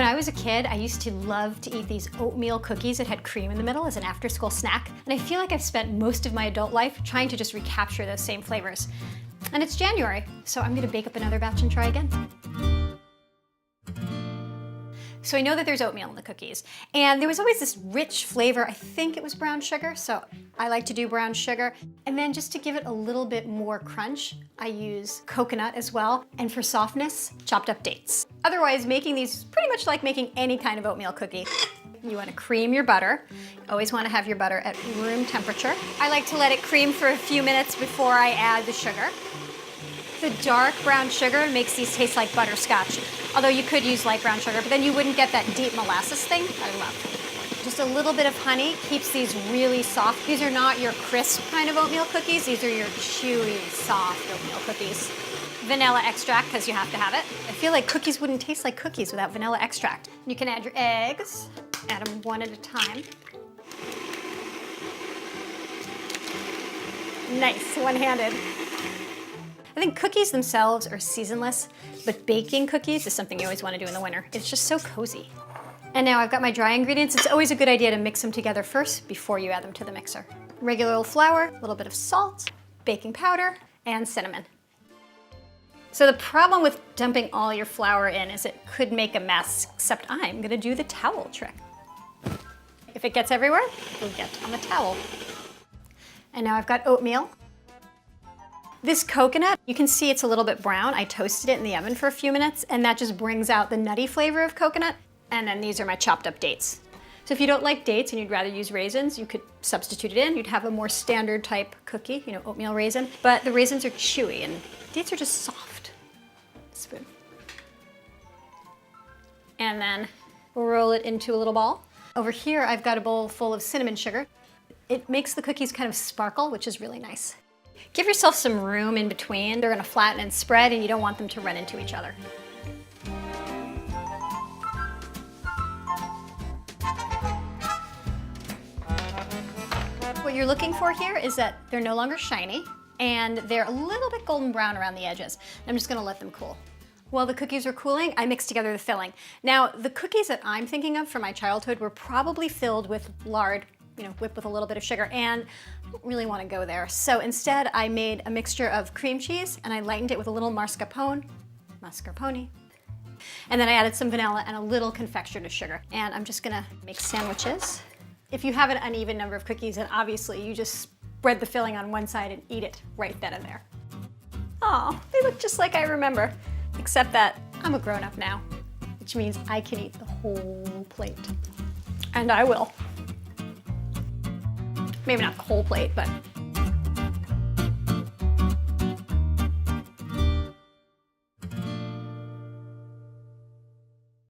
When I was a kid, I used to love to eat these oatmeal cookies that had cream in the middle as an after-school snack. And I feel like I've spent most of my adult life trying to just recapture those same flavors. And it's January, so I'm gonna bake up another batch and try again. So I know that there's oatmeal in the cookies, and there was always this rich flavor. I think it was brown sugar, so I like to do brown sugar. And then just to give it a little bit more crunch, I use coconut as well. And for softness, chopped up dates. Otherwise, making these is pretty much like making any kind of oatmeal cookie. You want to cream your butter. You always want to have your butter at room temperature. I like to let it cream for a few minutes before I add the sugar. The dark brown sugar makes these taste like butterscotch. Although you could use light brown sugar, but then you wouldn't get that deep molasses thing I love. Just a little bit of honey keeps these really soft. These are not your crisp kind of oatmeal cookies. These are your chewy, soft oatmeal cookies. Vanilla extract, because you have to have it. I feel like cookies wouldn't taste like cookies without vanilla extract. You can add your eggs. Add them one at a time. Nice, one-handed. I think cookies themselves are seasonless, but baking cookies is something you always want to do in the winter. It's just so cozy. And now I've got my dry ingredients. It's always a good idea to mix them together first before you add them to the mixer. Regular old flour, a little bit of salt, baking powder, and cinnamon. So the problem with dumping all your flour in is it could make a mess, except I'm gonna do the towel trick. If it gets everywhere, it'll get on the towel. And now I've got oatmeal. This coconut, you can see it's a little bit brown. I toasted it in the oven for a few minutes, and that just brings out the nutty flavor of coconut. And then these are my chopped up dates. So if you don't like dates and you'd rather use raisins, you could substitute it in. You'd have a more standard type cookie, you know, oatmeal raisin. But the raisins are chewy and dates are just soft. Spoon. And then we'll roll it into a little ball. Over here, I've got a bowl full of cinnamon sugar. It makes the cookies kind of sparkle, which is really nice. Give yourself some room in between. They're gonna flatten and spread, and you don't want them to run into each other. What you're looking for here is that they're no longer shiny, and they're a little bit golden brown around the edges. I'm just gonna let them cool. While the cookies are cooling, I mix together the filling. Now, the cookies that I'm thinking of from my childhood were probably filled with lard, you know, whipped with a little bit of sugar, and I don't really want to go there. So instead, I made a mixture of cream cheese, and I lightened it with a little mascarpone, and then I added some vanilla and a little confectioner's sugar. And I'm just gonna make sandwiches. If you have an uneven number of cookies, then obviously you just spread the filling on one side and eat it right then and there. Oh, they look just like I remember, except that I'm a grown-up now, which means I can eat the whole plate. And I will. Maybe not the whole plate, but